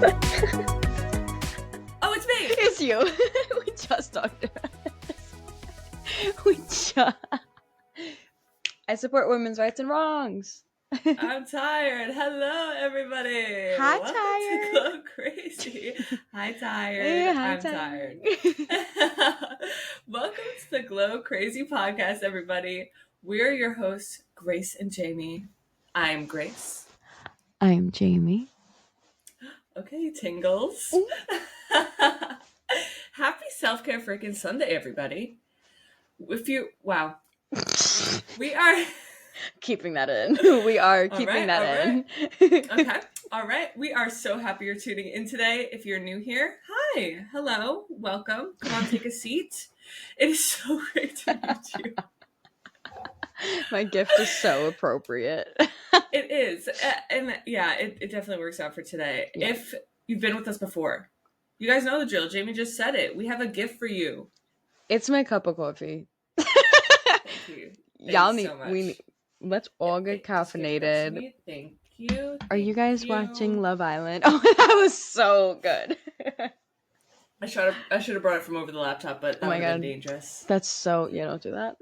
Oh, it's me! It's you. We just talked about this. I support women's rights and wrongs. I'm tired. Hello, everybody. Hi, Welcome Tired. to Glow Crazy. Hi, Tired. Hey, hi, I'm Tired. Welcome to the Glow Crazy podcast, everybody. We're your hosts, Grace and Jamie. I'm Grace. I'm Jamie. Okay, tingles. Happy Selfcare freaking Sunday, everybody. Wow. We are... Keeping that in. We are keeping that in. Okay. All right. We are so happy you're tuning in today. If you're new here, hi. Hello. Welcome. Come on, take a seat. It is so great to meet you. My gift is so appropriate. It is. And yeah, it definitely works out for today. Yeah. If you've been with us before, you guys know the drill. Jamie just said it. We have a gift for you. It's my cup of coffee. Thank you. Y'all Thanks need, so much. let's all get caffeinated. Thank you. Are you guys you. watching Love Island? Oh, that was so good. I should have brought it from over the laptop, but that would have been dangerous. That's so... Yeah, don't do that.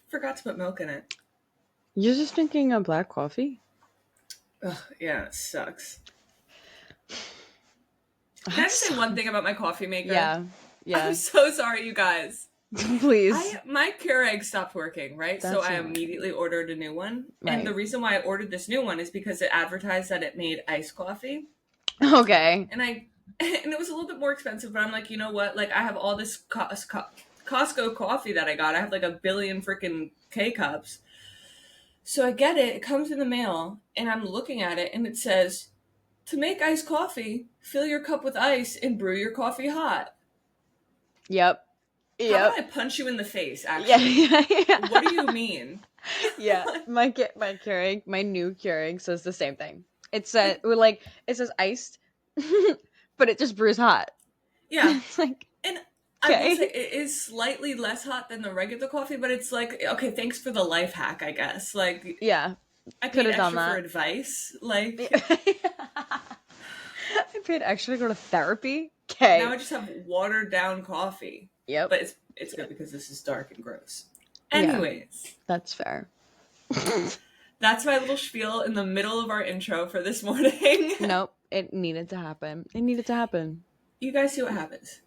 Forgot to put milk in it. You're just drinking a black coffee? Ugh, yeah, it sucks. Can I just say one thing about my coffee maker? Yeah. I'm so sorry, you guys. Please. My Keurig stopped working, right? That's so I annoying. immediately ordered a new one. Right. And the reason why I ordered this new one is because it advertised that it made iced coffee. Okay. And it was a little bit more expensive, but I'm like, you know what? Like, I have all this Costco coffee that I got. I have like 1 billion freaking K-cups. So I get it. It comes in the mail, and I'm looking at it, and it says, to make iced coffee, fill your cup with ice and brew your coffee hot. Yep. How about I punch you in the face, actually? Yeah. What do you mean? Yeah. My Keurig, my new Keurig says the same thing. It says iced, but it just brews hot. Yeah. It's like, and I will say it is slightly less hot than the regular coffee, but it's like, okay, thanks for the life hack, I guess. Like, yeah, I paid extra for advice. Like, I paid extra to go to therapy. Okay. Now I just have watered down coffee. Yep. But it's good because this is dark and gross. Anyways. Yeah, that's fair. That's my little spiel in the middle of our intro for this morning. Nope. It needed to happen. You guys see what happens.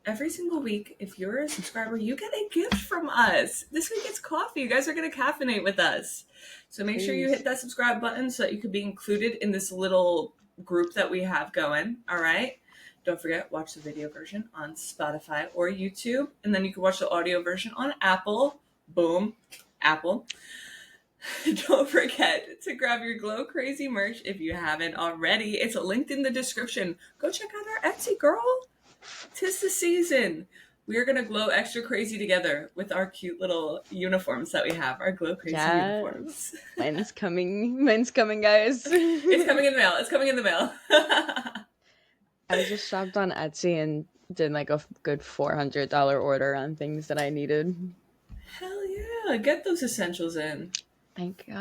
Every single week, if you're a subscriber, you get a gift from us. This week it's coffee. You guys are going to caffeinate with us. So make sure you hit that subscribe button so that you can be included in this little group that we have going. All right? Don't forget, watch the video version on Spotify or YouTube. And then you can watch the audio version on Apple. Boom. Apple. Don't forget to grab your Glow Crazy merch if you haven't already. It's linked in the description. Go check out our Etsy, girl. 'Tis the season. We are going to glow extra crazy together with our cute little uniforms that we have. Our Glow Crazy uniforms. Mine's coming, guys. It's coming in the mail. I just shopped on Etsy and did like a good $400 order on things that I needed. Hell yeah. Get those essentials in. Thank you.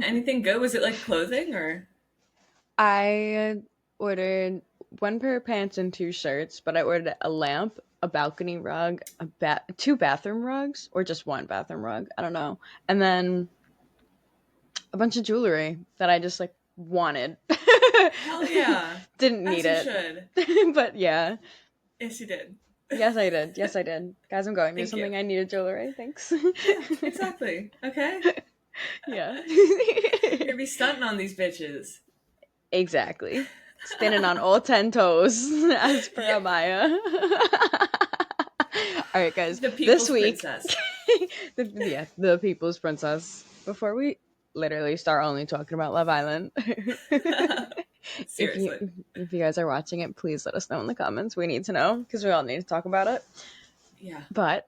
Anything good? Was it like clothing or? I ordered 1 pair of pants and 2 shirts, but I ordered a lamp, a balcony rug, 2 bathroom rugs, or just 1 bathroom rug. I don't know. And then a bunch of jewelry that I just like wanted. Hell yeah. Didn't need As it. You should. But yeah. Yes, you did. Yes, I did. Guys, I'm going to do something. I needed jewelry. Thanks. Yeah, exactly. Okay. Yeah. You're going to be stunting on these bitches. Exactly. Spinning on all 10 toes, as per Amaya. All right, guys. The People's this week, Princess. the People's Princess. Before we literally start only talking about Love Island, Seriously. if you guys are watching it, please let us know in the comments. We need to know because we all need to talk about it. Yeah. But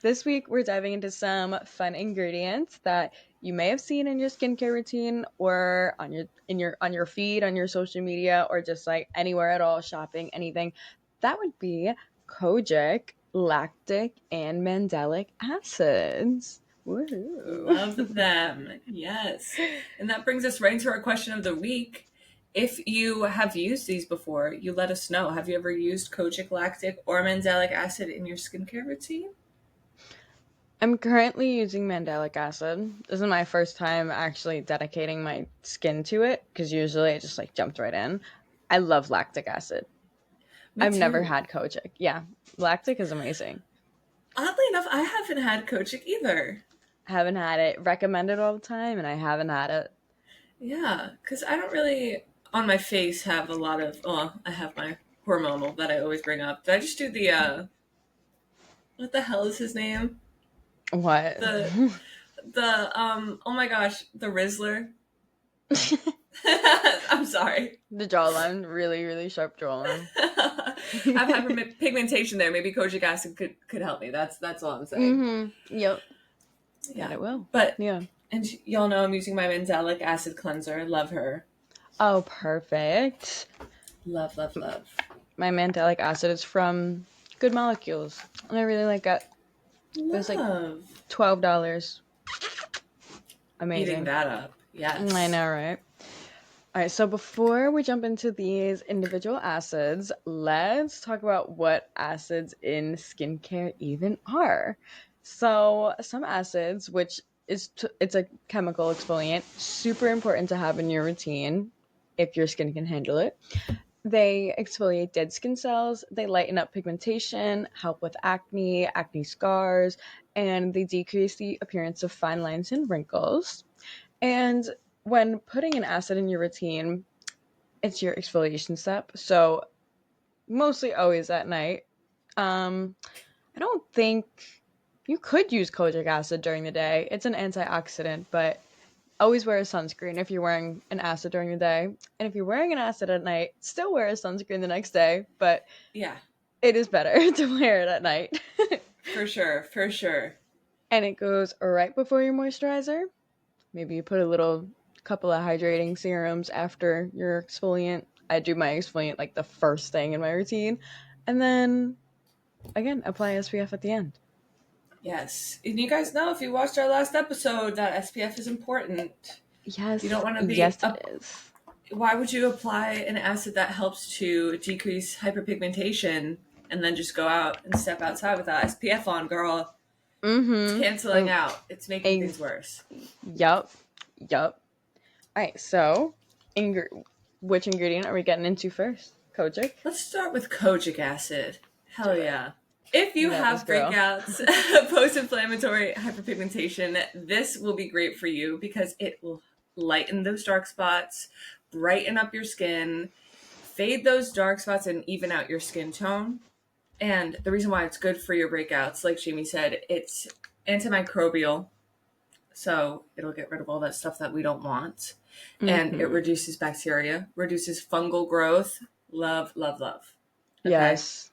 this week we're diving into some fun ingredients that you may have seen in your skincare routine or on your feed, on your social media, or just like anywhere at all, shopping, anything. That would be kojic, lactic, and mandelic acids. Woohoo. Love them. Yes. And that brings us right into our question of the week. If you have used these before, you let us know. Have you ever used kojic, lactic, or mandelic acid in your skincare routine? I'm currently using mandelic acid. This is my first time actually dedicating my skin to it because usually I just like jumped right in. I love lactic acid. Me I've never too. had kojic. Yeah, lactic is amazing. Oddly enough, I haven't had kojic either. Haven't had it. Recommended all the time, and I haven't had it. Yeah, because I don't really, on my face, have a lot of, oh, I have my hormonal that I always bring up. Did I just do the, what the hell is his name? What? The, oh my gosh, the Rizzler. I'm sorry. The jawline, really, really sharp jawline. I've hyperpigmentation there. Maybe kojic acid could help me. That's all I'm saying. Yep. That Yeah, it will. but Yeah. and y'all know I'm using my mandelic acid cleanser. Love her. Oh, perfect. Love, love, love. My mandelic acid is from Good Molecules, and I really like it. It was like Love. $12. Eating Amazing. that up. I Yes. know, right? All right, so before we jump into these individual acids, let's talk about what acids in skincare even are. So, some acids, which it's a chemical exfoliant, super important to have in your routine if your skin can handle it. They exfoliate dead skin cells, they lighten up pigmentation, help with acne, acne scars, and they decrease the appearance of fine lines and wrinkles. And when putting an acid in your routine, it's your exfoliation step. So mostly always at night. Um, I don't think you could use kojic acid during the day. It's an antioxidant, but always wear a sunscreen if you're wearing an acid during the day. And if you're wearing an acid at night, still wear a sunscreen the next day, but Yeah, it is better to wear it at night. for sure, for sure. And it goes right before your moisturizer. Maybe you put a little couple of hydrating serums after your exfoliant. I do my exfoliant like the first thing in my routine. And then again, apply SPF at the end. Yes. And you guys know if you watched our last episode that SPF is important. You Yes, don't want to be yes, it up. is. Why would you apply an acid that helps to decrease hyperpigmentation and then just go out and step outside without SPF on, girl? It's canceling Oh, out. It's making things ex- worse. yup, yup. All right, so which ingredient are we getting into first? Kojic? Let's start with kojic acid. Do Hell it. yeah. If you You got this, have girl. breakouts, post-inflammatory hyperpigmentation, this will be great for you because it will lighten those dark spots, brighten up your skin, fade those dark spots, and even out your skin tone. And the reason why it's good for your breakouts, like Jamie said, it's antimicrobial. So it'll get rid of all that stuff that we don't want. And it Mm-hmm. reduces bacteria, reduces fungal growth. Love, love, love. Okay. Yes.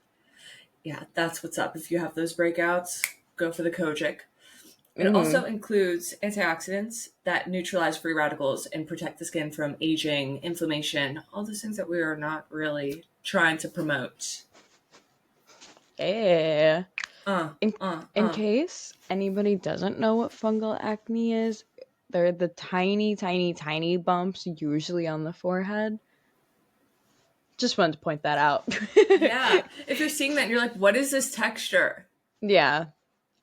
Yeah, that's what's up. If you have those breakouts, go for the kojic. It Mm-hmm. also includes antioxidants that neutralize free radicals and protect the skin from aging, inflammation, all those things that we are not really trying to promote. Yeah. Uh, In uh, in uh. case anybody doesn't know what fungal acne is, they're the tiny, tiny, tiny bumps usually on the forehead. Just wanted to point that out. Yeah. If you're seeing that and you're like, what is this texture? Yeah.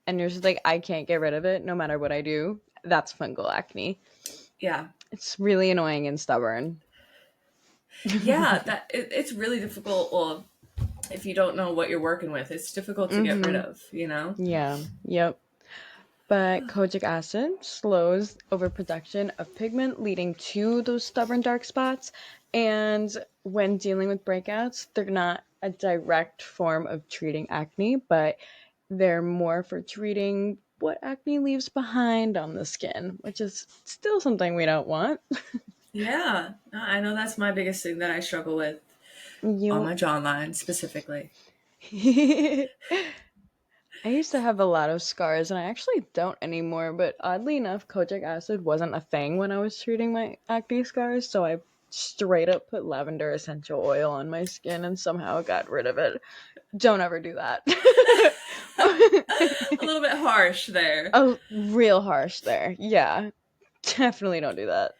And you're just like, I can't get rid of it no matter what I do. That's fungal acne. Yeah. It's really annoying and stubborn. Yeah, it's really difficult. Well, if you don't know what you're working with, it's difficult to get rid Mm-hmm. of, you know? Yeah. Yep. But kojic acid slows overproduction of pigment, leading to those stubborn dark spots. And when dealing with breakouts, they're not a direct form of treating acne, but they're more for treating what acne leaves behind on the skin, which is still something we don't want. Yeah. I know that's my biggest thing that I struggle with on You my jawline specifically. I used to have a lot of scars and I actually don't anymore, but oddly enough, kojic acid wasn't a thing when I was treating my acne scars, so I straight up put lavender essential oil on my skin and somehow got rid of it. Don't ever do that. A little bit harsh there. Oh, real harsh there. Yeah. Definitely don't do that.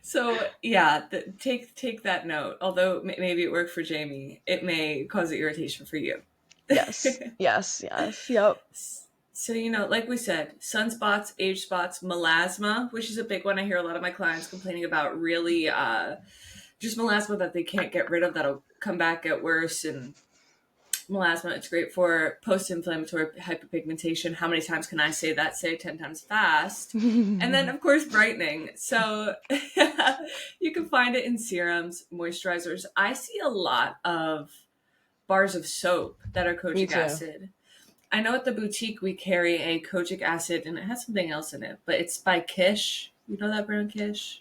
So yeah, take that note. Although maybe it worked for Jamie, it may cause irritation for you. Yes. Yes. Yes. Yep. So, like we said, sunspots, age spots, melasma, which is a big one. I hear a lot of my clients complaining about, really just melasma that they can't get rid of, that'll come back, get worse. And melasma, it's great for post-inflammatory hyperpigmentation. How many times can I say that? Say 10 times fast. And then, of course, brightening. So you can find it in serums, moisturizers. I see a lot of bars of soap that are Me kojic too. acid. I know at the boutique we carry a kojic acid, and it has something else in it, but it's by Kish. You know that brand, Kish?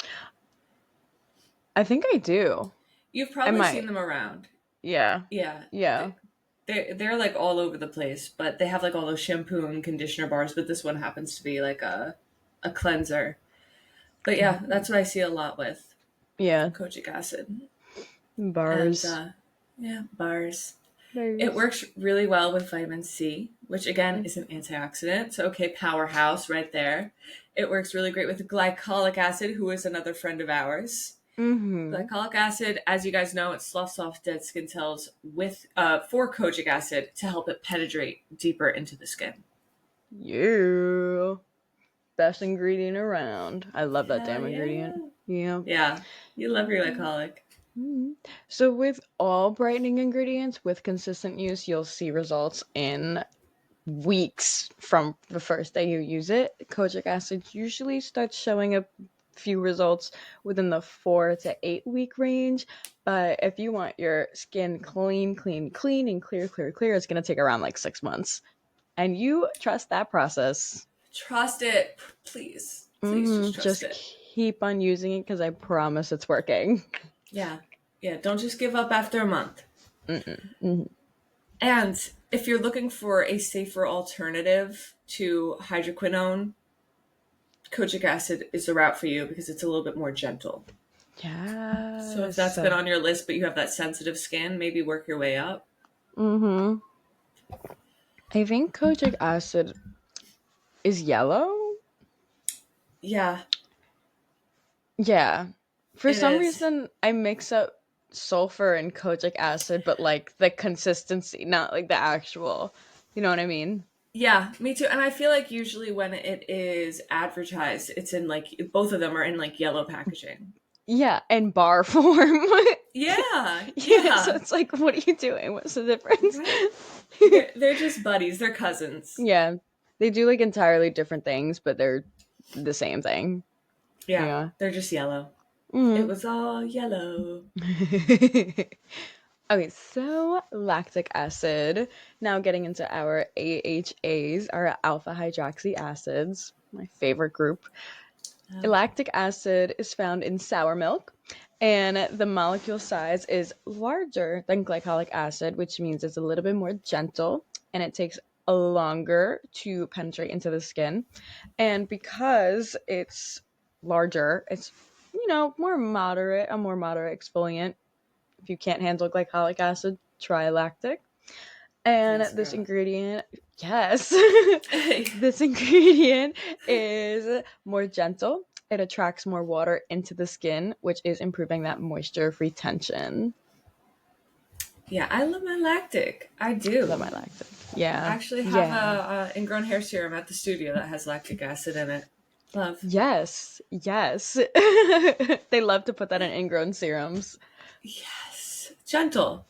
I think I do. You've I probably seen might. them around. Yeah. Yeah. Yeah. They're like all over the place, but they have like all those shampoo and conditioner bars, but this one happens to be like a cleanser. But yeah, that's what I see a lot with Yeah. kojic acid. And Bars. yeah, bars. It Bars. works really well with vitamin C, which again is an antioxidant. So, okay, powerhouse right there. It works really great with glycolic acid, who is another friend of ours. Mm-hmm. Glycolic acid, as you guys know, it sloughs off dead skin cells with for kojic acid to help it penetrate deeper into the skin. Yeah. Best ingredient around. I love that Hell damn ingredient. yeah. Yeah. Yeah, you love your glycolic. Mhm. So, with all brightening ingredients, with consistent use, you'll see results in weeks from the first day you use it. Kojic acid usually starts showing a few results within the 4 to 8 week range. But if you want your skin clean, clean, clean, and clear, clear, clear, it's going to take around like 6 months. And you trust that process. Trust it. Please. Please just trust Just it. keep on using it because I promise it's working. Yeah. Yeah, don't just give up after a month. Mm-mm. And if you're looking for a safer alternative to hydroquinone, kojic acid is the route for you because it's a little bit more gentle. So if Yes. that's been on your list, but you have that sensitive skin, maybe work your way up. Mm-hmm. I think kojic acid is yellow. Yeah, Yeah. For it some is. reason, I mix up sulfur and kojic acid, but like the consistency, not like the actual. You know what I mean? Yeah, me too. And I feel like usually when it is advertised, it's in like both of them are in like yellow packaging. Yeah, and bar form. Yeah, Yeah, so yeah. it's like, what are you doing? What's the difference? Right? They're just buddies. They're cousins. Yeah, they do like entirely different things, but they're the same thing. Yeah, Yeah. they're just yellow. It Mm. was all yellow. Okay, so lactic acid. Now getting into our AHAs, our alpha hydroxy acids, my favorite group. Oh. Lactic acid is found in sour milk, and the molecule size is larger than glycolic acid, which means it's a little bit more gentle and it takes longer to penetrate into the skin. And because it's larger, it's a more moderate exfoliant. If you can't handle glycolic acid, try lactic. Yes, And this girl. ingredient, yes, yeah, this ingredient is more gentle. It attracts more water into the skin, which is improving that moisture retention. I love my lactic. I Love do. my lactic. I Yeah. actually have Yeah. a ingrown hair serum at the studio that has lactic acid in it. Love. Yes. Yes. They love to put that in ingrown serums. Yes. Gentle.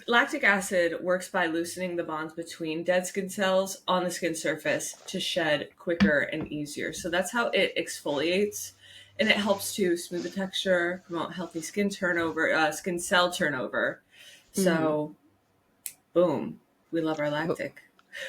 Lactic acid works by loosening the bonds between dead skin cells on the skin surface to shed quicker and easier. So that's how it exfoliates, and it helps to smooth the texture, promote healthy skin turnover, skin cell turnover. Mm-hmm. So, boom, we love our lactic.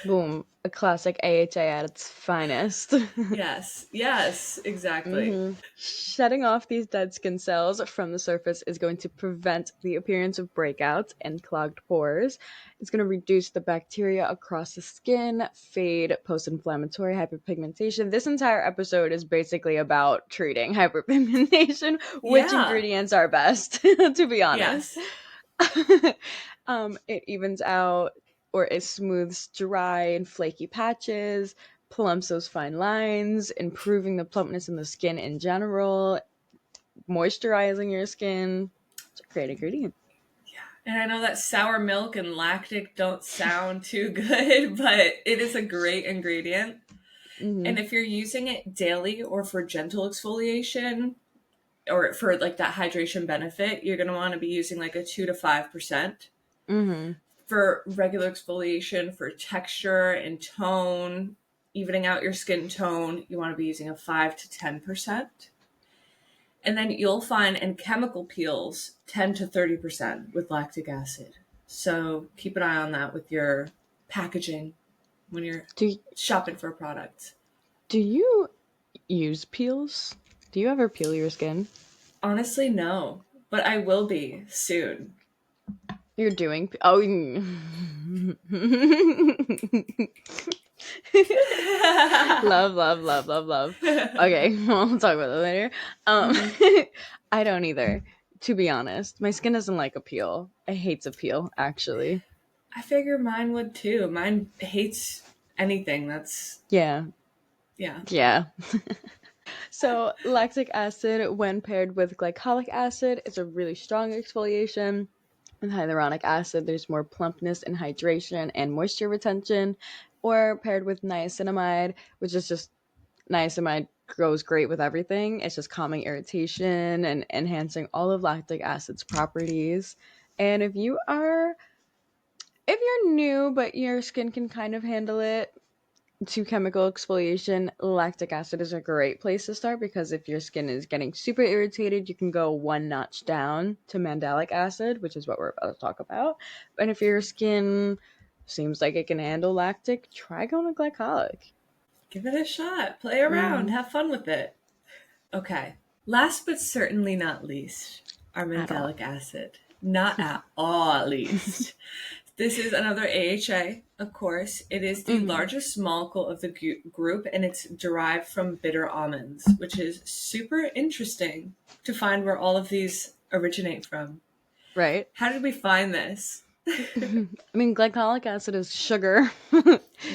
Boom. A classic AHA at its finest. Yes, yes, exactly. Shedding off these dead skin cells from the surface is going to prevent the appearance of breakouts and clogged pores. It's going to reduce the bacteria across the skin, fade post inflammatory hyperpigmentation. This entire episode is basically about treating hyperpigmentation. Which Yeah, ingredients are best, to be honest? yes. It evens out or it smooths dry and flaky patches, plumps those fine lines, improving the plumpness in the skin in general, moisturizing your skin. It's a great ingredient. And I know that sour milk and lactic don't sound too good, but it is a great ingredient. And Mm-hmm. if you're using it daily or for gentle exfoliation or for like that hydration benefit, you're going to want to be using like a 2 to 5%. Mm-hmm. For regular exfoliation, for texture and tone, evening out your skin tone, you want to be using a 5 to 10%. And then you'll find in chemical peels 10 to 30% with lactic acid. So keep an eye on that with your packaging when you're Do shopping for a product. do you use peels? Do you ever peel your skin? Honestly, no, but I will be soon. You're doing oh. Love, love, love, love, love. Okay, we'll talk about that later. Um, Mhm. I don't either. To be honest, my skin doesn't like a peel. It hates a peel, actually. I figure mine would too. Mine hates anything that's, Yeah, yeah. yeah. So lactic acid, when paired with glycolic acid, is a really strong exfoliation. With hyaluronic acid, there's more plumpness and hydration and moisture retention. Or paired with niacinamide, which is just niacinamide goes great with everything. It's just calming irritation and enhancing all of lactic acid's properties. And if you're new but your skin can kind of handle it, to chemical exfoliation, lactic acid is a great place to start because if your skin is getting super irritated, you can go one notch down to mandelic acid, which is what we're about to talk about. And if your skin seems like it can handle lactic, try going to glycolic. Give it a shot. Play around. Mm-hmm. Have fun with it. Okay. Last but certainly not least, our At all. mandelic acid. Not at all least. This is another AHA, of course. It is the Mm-hmm. largest molecule of the group, and it's derived from bitter almonds, which is super interesting to find where all of these originate from. Right? How did we find this? I mean, glycolic acid is sugar.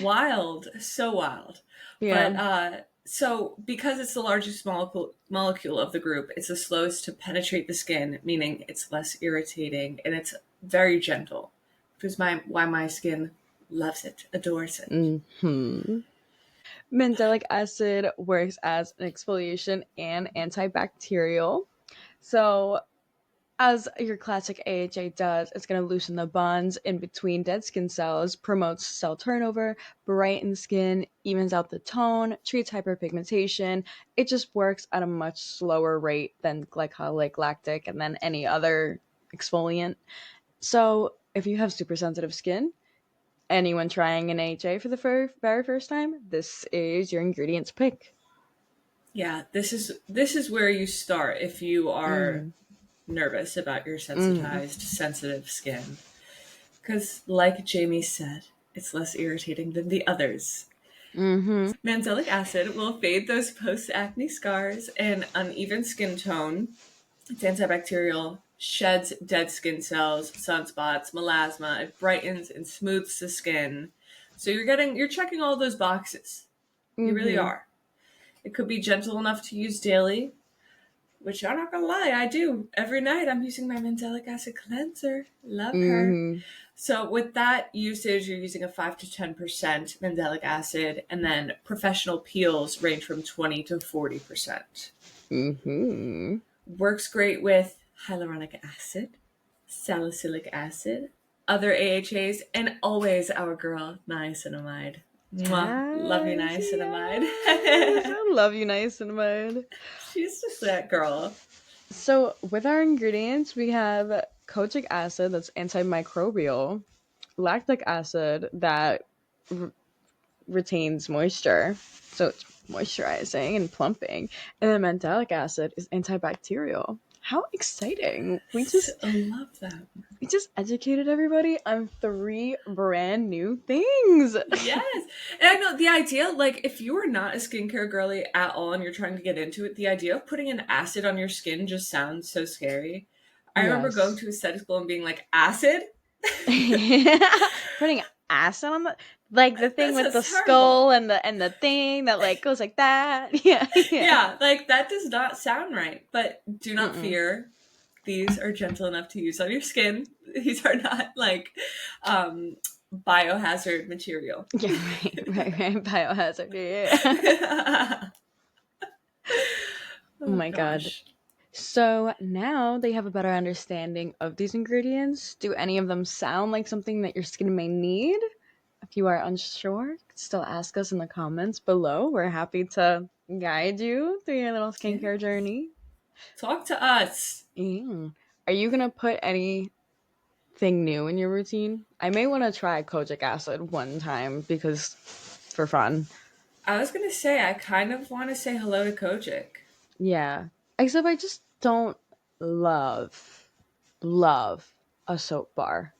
Wild, so wild. But Yeah. so because it's the largest molecule of the group, it's the slowest to penetrate the skin, meaning it's less irritating and it's very gentle, which is why my skin loves it, adores it. Hmm. Mandelic acid works as an exfoliation and antibacterial. So, as your classic AHA does, it's going to loosen the bonds in between dead skin cells, promotes cell turnover, brightens skin, evens out the tone, treats hyperpigmentation. It just works at a much slower rate than glycolic, lactic, and then any other exfoliant. So, if you have super sensitive skin, anyone trying an AHA for the very first time, this is your ingredients pick. Yeah, this is where you start if you are Mm-hmm. nervous about your Mm-hmm. sensitized, sensitive skin. Because, like Jamie said, it's less irritating than the others. Mm-hmm. Mandelic acid will fade those post acne scars and uneven skin tone. It's antibacterial, sheds dead skin cells, sunspots, melasma. It brightens and smooths the skin. So you're checking all those boxes. You really Mm-hmm. are. It could be gentle enough to use daily, which I'm not gonna lie, I do. Every night I'm using my mandelic acid cleanser. Love her. Mm-hmm. So with that usage, you're using a 5 to 10% mandelic acid, and then professional peels range from 20 to 40%. Mm-hmm. Works great with hyaluronic acid, salicylic acid, other AHAs, and always our girl, niacinamide. Mwah. Love you, Yes, niacinamide. yes. I love you, niacinamide. She's just that girl. So, with our ingredients, we have kojic acid that's antimicrobial, lactic acid that r- retains moisture, so it's moisturizing and plumping, and then mandelic acid is antibacterial. How exciting! I love that. We just educated everybody on three brand new things. Yes. And I know the idea, like, if you are not a skincare girly at all and you're trying to get into it, the idea of putting an acid on your skin just sounds so scary. I remember going Yes. to aesthetic school and being like, acid? Putting acid on the like the thing That with the sounds terrible. skull and the thing that like goes like that. Yeah. Yeah, like that does not sound right. But do not fear. These are gentle enough to use on your skin. These are not like biohazard material. Yeah, right. Biohazard. Yeah. Oh my god. Gosh. So now they have a better understanding of these ingredients. Do any of them sound like something that your skin may need? If you are unsure, still ask us in the comments below. We're happy to guide you through your little skincare journey. Talk to us. Are you going to put anything new in your routine? I may want to try kojic acid one time because for fun. I was going to say, I kind of want to say hello to kojic. Yeah. Except I just don't love a soap bar.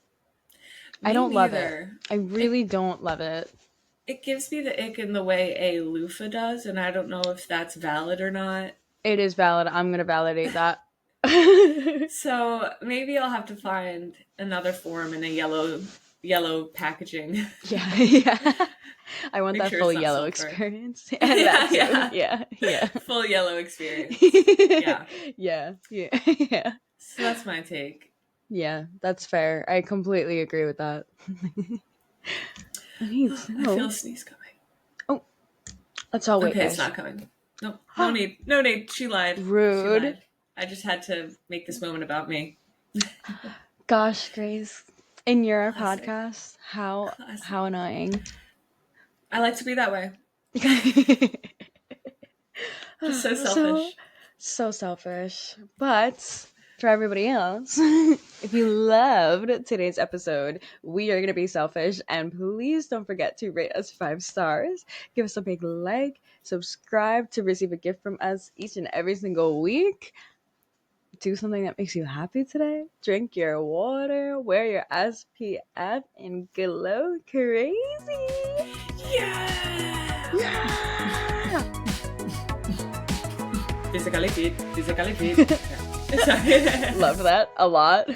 I don't love it. I really don't love it. It gives me the ick in the way a loofah does, and I don't know if that's valid or not. It is valid. I'm going to validate that. So maybe I'll have to find another form in a yellow packaging. Yeah. I want that full yellow sulfur. Experience. And yeah. Full yellow experience. Yeah. So that's my take. Yeah, that's fair. I completely agree with that. I feel a sneeze coming. Oh, let's all wait. Okay, guys. It's not coming. Nope. No need. She lied. Rude. She lied. I just had to make this moment about me. Gosh, Grace, in your podcast, how annoying. I like to be that way. Just so selfish. So selfish. But for everybody else, if you loved today's episode, we are going to be selfish. And please don't forget to rate us 5 stars. Give us a big like. Subscribe to receive a gift from us each and every single week. Do something that makes you happy today. Drink your water. Wear your SPF. And glow crazy. Yeah! Physically fit. Love that a lot.